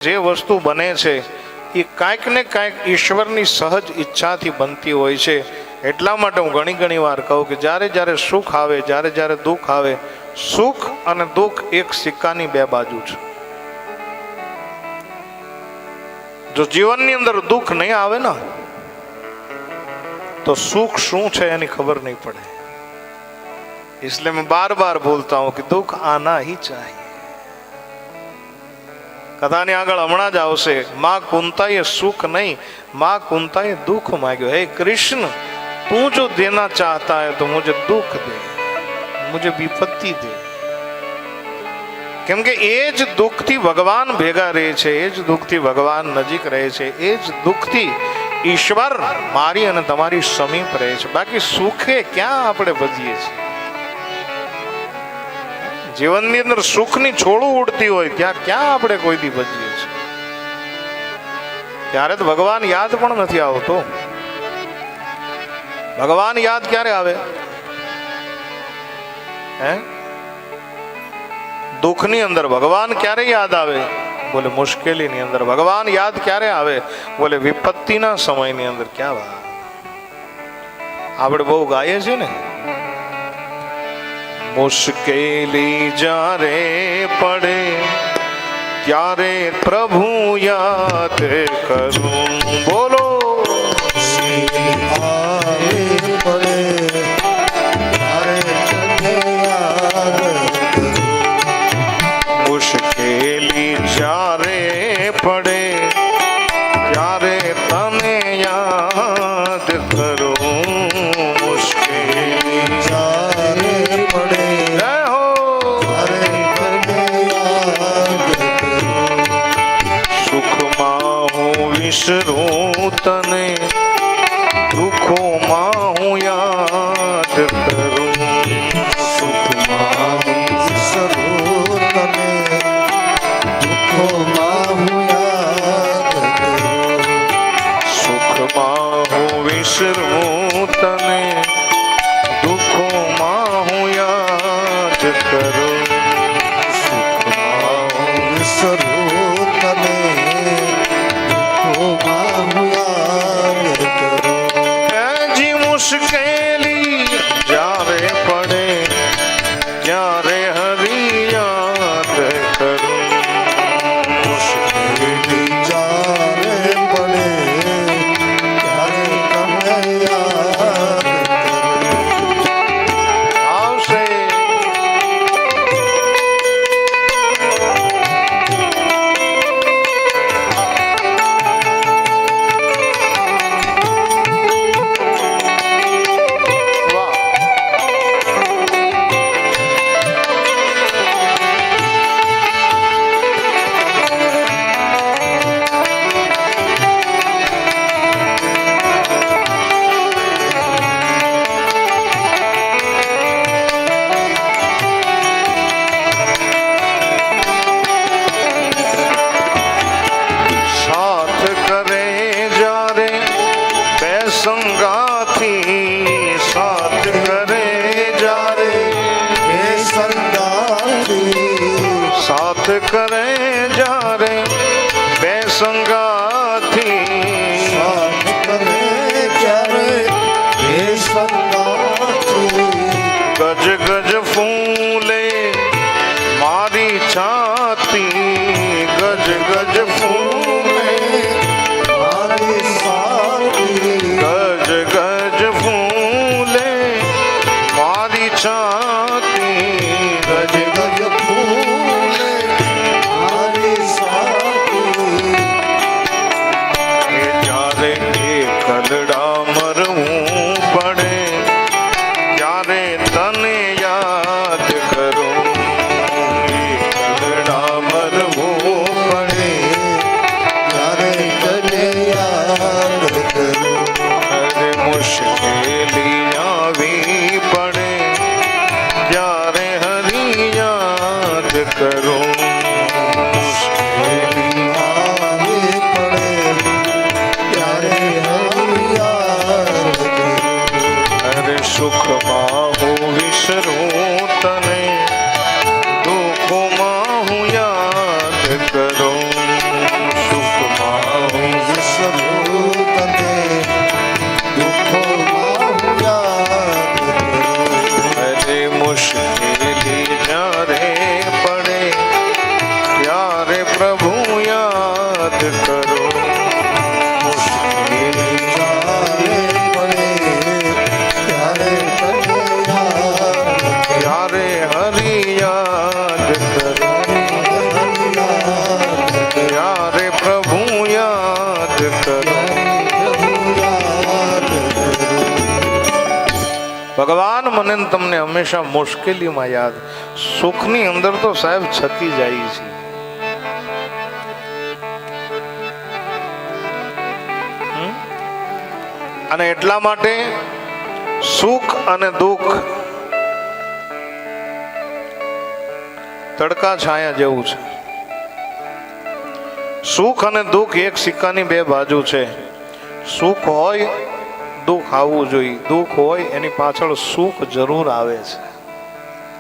જે વસ્તુ બને છે એ કાંઈક ને કાંઈક ઈશ્વરની સહજ ઈચ્છાથી બનતી હોય છે. એટલા માટે હું ઘણી વાર કહું કે જ્યારે જ્યારે સુખ આવે, જ્યારે જ્યારે દુઃખ આવે, સુખ અને દુઃખ એક સિક્કાની બે બાજુ છે. જો જીવનની અંદર દુઃખ નહીં આવે ને તો સુખ શું છે એની ખબર નહીં પડે. इसलिए मैं बार बार बोलता हूं कि दुख आना ही चाहिए. કથાની આગળ હમણાં જ આવશે, માં કુંતાએ સુખ નહીં, માં કુંતાએ દુઃખ માંગ્યો. હે કૃષ્ણ, તું જો દેના ચાહતા है तो मुझे दुख दे, मुझे विपत्ति दे. કેમ કે એ જ દુઃખથી ભગવાન ભેગા રહે છે, એ જ દુઃખથી ભગવાન નજીક રહે છે, એ જ દુઃખથી ઈશ્વર મારી અને તમારી સમીપ રહે છે. બાકી સુખે ક્યાં આપણે ભજીએ છીએ? જીવનની અંદર સુખની છોડું ઉડતી હોય ત્યાં ક્યાં આપણે કોઈ દી ભજીએ છીએ? ત્યારે તો ભગવાન યાદ પણ નથી આવતો. ભગવાન યાદ ક્યારે આવે? હે, દુઃખની અંદર ભગવાન ક્યારે યાદ આવે? બોલે મુશ્કેલીની અંદર. ભગવાન યાદ ક્યારે આવે? બોલે વિપત્તિના સમયની અંદર. ક્યાં વાત! આપણે બહુ ગાઈએ છીએ ને, મુશ્કેલી જ્યારે પડે ત્યારે પ્રભુ યાદ કરું. બોલો, મુશ્કેલી જ્યારે પડે ત્યારે તને યાદ કરું. મુશ્કેલી જ્યારે પડે સુખમાં હું વિસરું તને, દુઃખોમાં હું યાદ કરું. સુખમાં હું વિસરું તને, દુઃખોમાં હું યાદ કરું. સુખમાં હું વિસરું તને, દુઃખોમાં હું યાદ કરું. સુખમાં હું વિસરું તને, દુઃખોમાં હું યાદ કરું. જી મુશ્કેલી જ્યારે પડે ત્યારે હરી યાદ કરું. મુશ્કેલી જ્યારે પડે ત્યારે તમને યાદ કરું. આવશે સંગાથી, સાથ કરે જારે બે સંગાથી, સાથ કરે જારે બે સંગાથી, સાથ કરે જારે બે સંગાથી. ગજ ગજ ફૂલે મારી છાતી, ગજ ગજ ફૂલે મારી છાતી, ગજ ગજ ફૂલે મારી છાતી, ગજ ગજ ફૂલે મારી છાતી. કરો. ત્યારે હરિ યાદ કરો, ત્યારે પ્રભુ યાદ કરો. ભગવાન મને ને તમને હંમેશા મુશ્કેલીમાં યાદ. સુખની અંદર તો સાહેબ છકી જાય છે. અને એટલા માટે સુખ અને દુઃખ તડકા છાયા જેવું છે. સુખ અને દુઃખ એક સિક્કાની બે બાજુ છે. સુખ હોય દુઃખ આવવું જોઈએ, દુઃખ હોય એની પાછળ સુખ જરૂર આવે છે.